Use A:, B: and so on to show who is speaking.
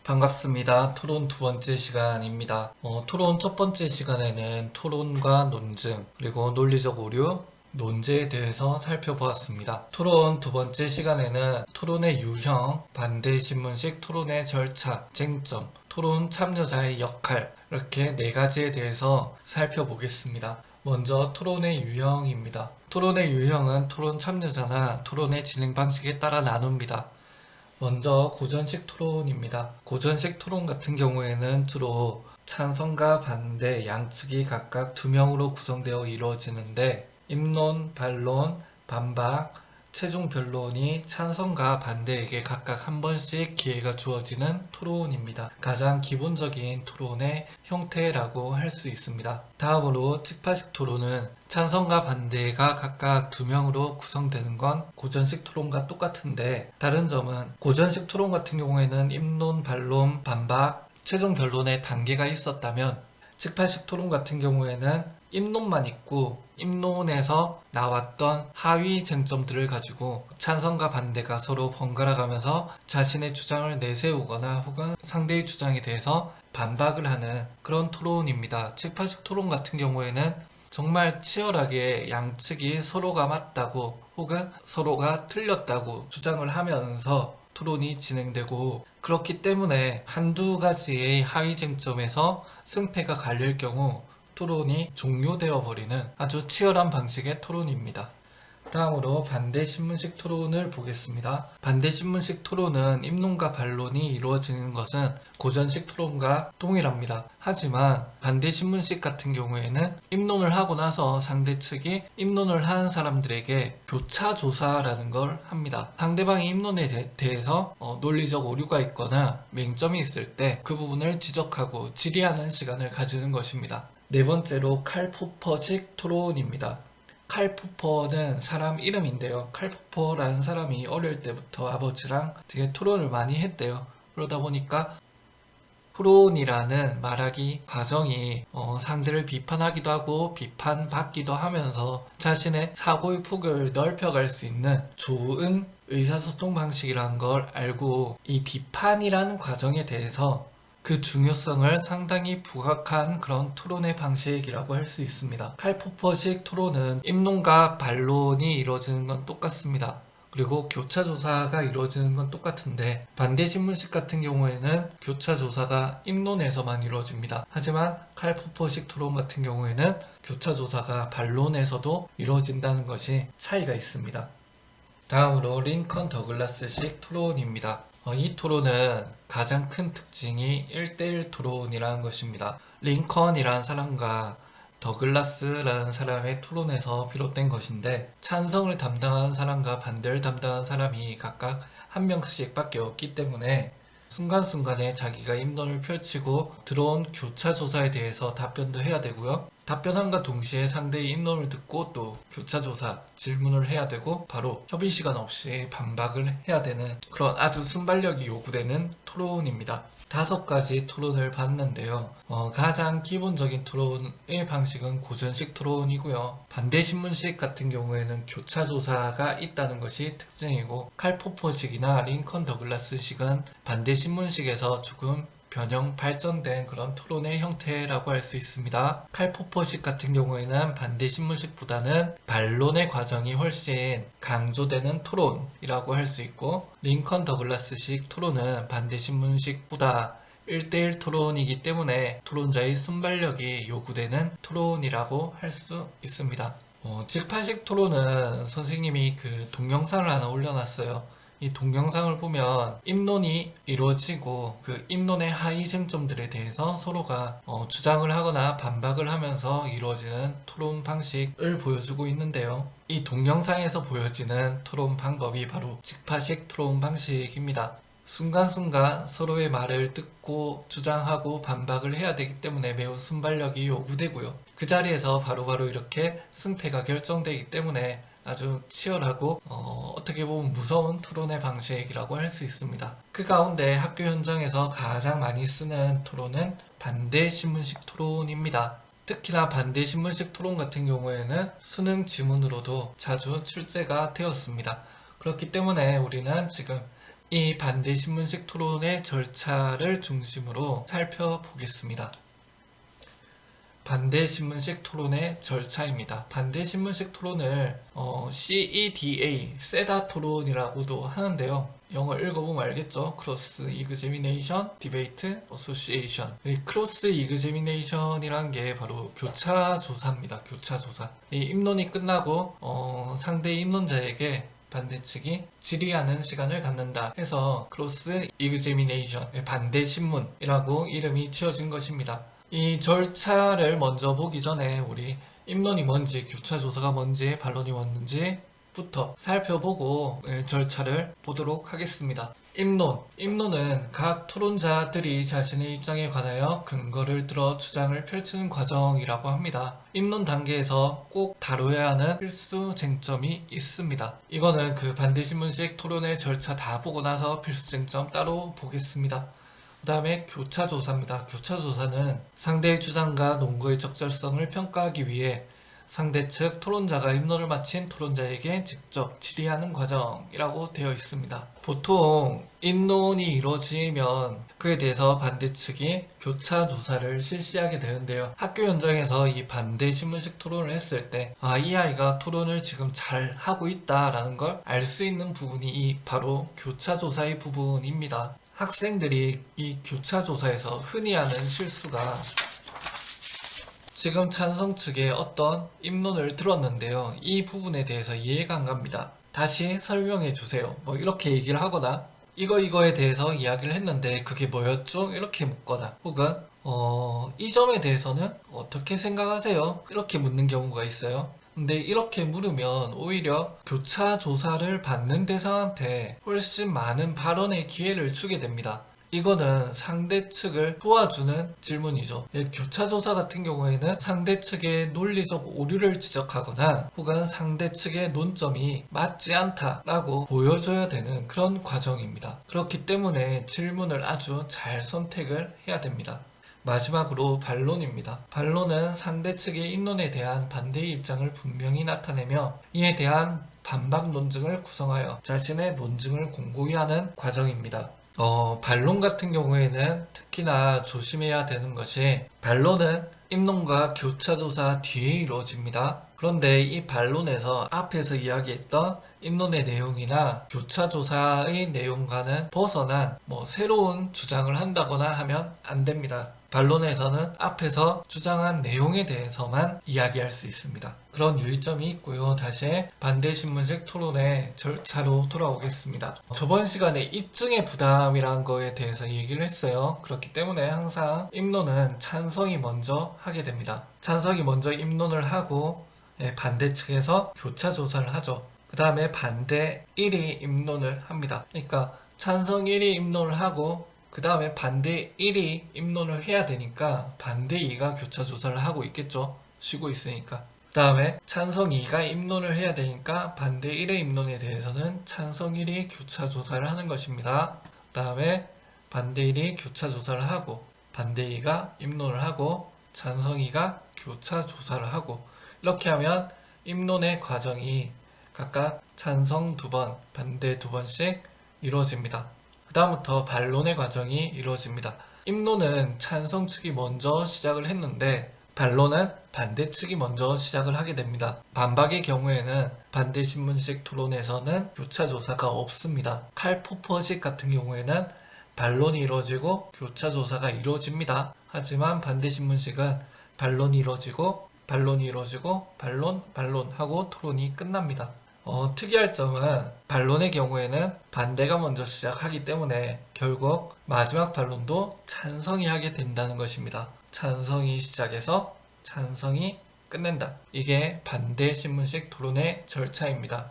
A: 반갑습니다. 토론 두 번째 시간입니다. 토론 첫 번째 시간에는 토론과 논증, 그리고 논리적 오류, 논제에 대해서 살펴보았습니다. 토론 두 번째 시간에는 토론의 유형, 반대 신문식 토론의 절차, 쟁점, 토론 참여자의 역할, 이렇게 네 가지에 대해서 살펴보겠습니다. 먼저 토론의 유형입니다. 토론의 유형은 토론 참여자나 토론의 진행 방식에 따라 나눕니다. 먼저 고전식 토론입니다. 고전식 토론 같은 경우에는 주로 찬성과 반대 양측이 각각 2명으로 구성되어 이루어지는데 입론, 반론, 반박, 최종 변론이 찬성과 반대에게 각각 한 번씩 기회가 주어지는 토론입니다. 가장 기본적인 토론의 형태라고 할 수 있습니다. 다음으로 직파식 토론은 찬성과 반대가 각각 2명으로 구성되는 건 고전식 토론과 똑같은데 다른 점은 고전식 토론 같은 경우에는 입론, 반론, 반박, 최종 변론의 단계가 있었다면 직파식 토론 같은 경우에는 입론만 있고 입론에서 나왔던 하위 쟁점들을 가지고 찬성과 반대가 서로 번갈아 가면서 자신의 주장을 내세우거나 혹은 상대의 주장에 대해서 반박을 하는 그런 토론입니다. 직파식 토론 같은 경우에는 정말 치열하게 양측이 서로가 맞다고 혹은 서로가 틀렸다고 주장을 하면서 토론이 진행되고 그렇기 때문에 한두 가지의 하위 쟁점에서 승패가 갈릴 경우 토론이 종료되어 버리는 아주 치열한 방식의 토론입니다. 다음으로 반대 신문식 토론을 보겠습니다. 반대 신문식 토론은 입론과 반론이 이루어지는 것은 고전식 토론과 동일합니다. 하지만 반대 신문식 같은 경우에는 입론을 하고 나서 상대 측이 입론을 한 사람들에게 교차 조사라는 걸 합니다. 상대방의 입론에 대해서 논리적 오류가 있거나 맹점이 있을 때 그 부분을 지적하고 질의하는 시간을 가지는 것입니다. 네 번째로 칼포퍼식 토론입니다. 칼포퍼는 사람 이름인데요. 칼포퍼라는 사람이 어릴 때부터 아버지랑 되게 토론을 많이 했대요. 그러다 보니까 토론이라는 말하기 과정이 상대를 비판하기도 하고 비판받기도 하면서 자신의 사고의 폭을 넓혀갈 수 있는 좋은 의사소통 방식이라는 걸 알고 이 비판이라는 과정에 대해서 그 중요성을 상당히 부각한 그런 토론의 방식이라고 할 수 있습니다. 칼포퍼식 토론은 입론과 반론이 이루어지는 건 똑같습니다. 그리고 교차조사가 이루어지는 건 똑같은데 반대 신문식 같은 경우에는 교차조사가 입론에서만 이루어집니다. 하지만 칼포퍼식 토론 같은 경우에는 교차조사가 반론에서도 이루어진다는 것이 차이가 있습니다. 다음으로 링컨 더글라스식 토론입니다. 이 토론은 가장 큰 특징이 1대1 토론이라는 것입니다. 링컨이라는 사람과 더글라스라는 사람의 토론에서 비롯된 것인데 찬성을 담당하는 사람과 반대를 담당하는 사람이 각각 한 명씩 밖에 없기 때문에 순간순간에 자기가 입론을 펼치고 들어온 교차조사에 대해서 답변도 해야 되고요. 답변함과 동시에 상대의 입론을 듣고 또 교차조사 질문을 해야 되고 바로 협의 시간 없이 반박을 해야 되는 그런 아주 순발력이 요구되는 토론입니다. 5가지 토론을 봤는데요. 가장 기본적인 토론의 방식은 고전식 토론이고요. 반대 신문식 같은 경우에는 교차조사가 있다는 것이 특징이고 칼포퍼식이나 링컨 더글라스식은 반대 신문식에서 조금 변형 발전된 그런 토론의 형태라고 할 수 있습니다. 칼포퍼식 같은 경우에는 반대 신문식보다는 반론의 과정이 훨씬 강조되는 토론이라고 할 수 있고 링컨 더글라스식 토론은 반대 신문식보다 1대1 토론이기 때문에 토론자의 순발력이 요구되는 토론이라고 할 수 있습니다. 직파식 토론은 선생님이 그 동영상을 하나 올려놨어요. 이 동영상을 보면 입론이 이루어지고 그 입론의 하위 쟁점들에 대해서 서로가 주장을 하거나 반박을 하면서 이루어지는 토론 방식을 보여주고 있는데요. 이 동영상에서 보여지는 토론 방법이 바로 직파식 토론 방식입니다. 순간순간 서로의 말을 듣고 주장하고 반박을 해야 되기 때문에 매우 순발력이 요구되고요. 그 자리에서 바로바로 이렇게 승패가 결정되기 때문에 아주 치열하고 어떻게 보면 무서운 토론의 방식이라고 할 수 있습니다. 그 가운데 학교 현장에서 가장 많이 쓰는 토론은 반대 신문식 토론입니다. 특히나 반대 신문식 토론 같은 경우에는 수능 지문으로도 자주 출제가 되었습니다. 그렇기 때문에 우리는 지금 이 반대 신문식 토론의 절차를 중심으로 살펴보겠습니다. 반대 신문식 토론의 절차입니다. 반대 신문식 토론을 CEDA, 세다 토론이라고도 하는데요. 영어 읽어보면 알겠죠? 크로스 이그제미네이션, 디베이트, 어소시에이션. 이 크로스 이그제미네이션이란 게 바로 교차 조사입니다. 교차 조사. 이 입론이 끝나고 상대 입론자에게 반대측이 질의하는 시간을 갖는다 해서 크로스 이그제미네이션, 반대 신문이라고 이름이 지어진 것입니다. 이 절차를 먼저 보기 전에 우리 입론이 뭔지, 교차 조사가 뭔지, 반론이 뭔지부터 살펴보고 절차를 보도록 하겠습니다. 입론은 각 토론자들이 자신의 입장에 관하여 근거를 들어 주장을 펼치는 과정이라고 합니다. 입론 단계에서 꼭 다뤄야 하는 필수 쟁점이 있습니다. 이거는 그 반대신문식 토론의 절차 다 보고 나서 필수 쟁점 따로 보겠습니다. 그 다음에 교차조사입니다. 교차조사는 상대의 주장과 논거의 적절성을 평가하기 위해 상대 측 토론자가 입론을 마친 토론자에게 직접 질의하는 과정이라고 되어 있습니다. 보통 입론이 이루어지면 그에 대해서 반대 측이 교차조사를 실시하게 되는데요. 학교 현장에서 이 반대 신문식 토론을 했을 때 이 아이가 토론을 지금 잘 하고 있다라는 걸 알 수 있는 부분이 바로 교차조사의 부분입니다. 학생들이 이 교차조사에서 흔히 하는 실수가 지금 찬성 측의 어떤 입론을 들었는데요. 이 부분에 대해서 이해가 안 갑니다. 다시 설명해 주세요. 뭐 이렇게 얘기를 하거나 이거에 대해서 이야기를 했는데 그게 뭐였죠? 이렇게 묻거나 혹은 이 점에 대해서는 어떻게 생각하세요? 이렇게 묻는 경우가 있어요. 근데 이렇게 물으면 오히려 교차 조사를 받는 대상한테 훨씬 많은 발언의 기회를 주게 됩니다. 이거는 상대 측을 도와주는 질문이죠. 교차 조사 같은 경우에는 상대 측의 논리적 오류를 지적하거나 혹은 상대 측의 논점이 맞지 않다라고 보여줘야 되는 그런 과정입니다. 그렇기 때문에 질문을 아주 잘 선택을 해야 됩니다. 마지막으로 반론입니다. 반론은 상대 측의 입론에 대한 반대의 입장을 분명히 나타내며 이에 대한 반박 논증을 구성하여 자신의 논증을 공고히 하는 과정입니다. 반론 같은 경우에는 특히나 조심해야 되는 것이 반론은 입론과 교차조사 뒤에 이루어집니다. 그런데 이 반론에서 앞에서 이야기했던 입론의 내용이나 교차조사의 내용과는 벗어난 새로운 주장을 한다거나 하면 안 됩니다. 반론에서는 앞에서 주장한 내용에 대해서만 이야기할 수 있습니다. 그런 유의점이 있고요. 다시 반대신문식 토론의 절차로 돌아오겠습니다. 저번 시간에 입증의 부담이란 거에 대해서 얘기를 했어요. 그렇기 때문에 항상 입론은 찬성이 먼저 하게 됩니다. 찬성이 먼저 입론을 하고 반대 측에서 교차 조사를 하죠. 그 다음에 반대 1위 입론을 합니다. 그러니까 찬성 1위 입론을 하고 그 다음에 반대 1위 입론을 해야 되니까 반대 2가 교차 조사를 하고 있겠죠. 쉬고 있으니까. 그 다음에 찬성 2가 입론을 해야 되니까 반대 1의 입론에 대해서는 찬성 1이 교차 조사를 하는 것입니다. 그 다음에 반대 1이 교차 조사를 하고 반대 2가 입론을 하고 찬성 2가 교차 조사를 하고 이렇게 하면 입론의 과정이 각각 찬성 2번, 반대 2번씩 이루어집니다. 그 다음부터 반론의 과정이 이루어집니다. 입론은 찬성 측이 먼저 시작을 했는데 반론은 반대 측이 먼저 시작을 하게 됩니다. 반박의 경우에는 반대 신문식 토론에서는 교차 조사가 없습니다. 칼포퍼식 같은 경우에는 반론이 이루어지고 교차 조사가 이루어집니다. 하지만 반대 신문식은 반론이 이루어지고 반론 하고 토론이 끝납니다. 특이할 점은 반론의 경우에는 반대가 먼저 시작하기 때문에 결국 마지막 반론도 찬성이 하게 된다는 것입니다. 찬성이 시작해서 찬성이 끝낸다. 이게 반대 신문식 토론의 절차입니다.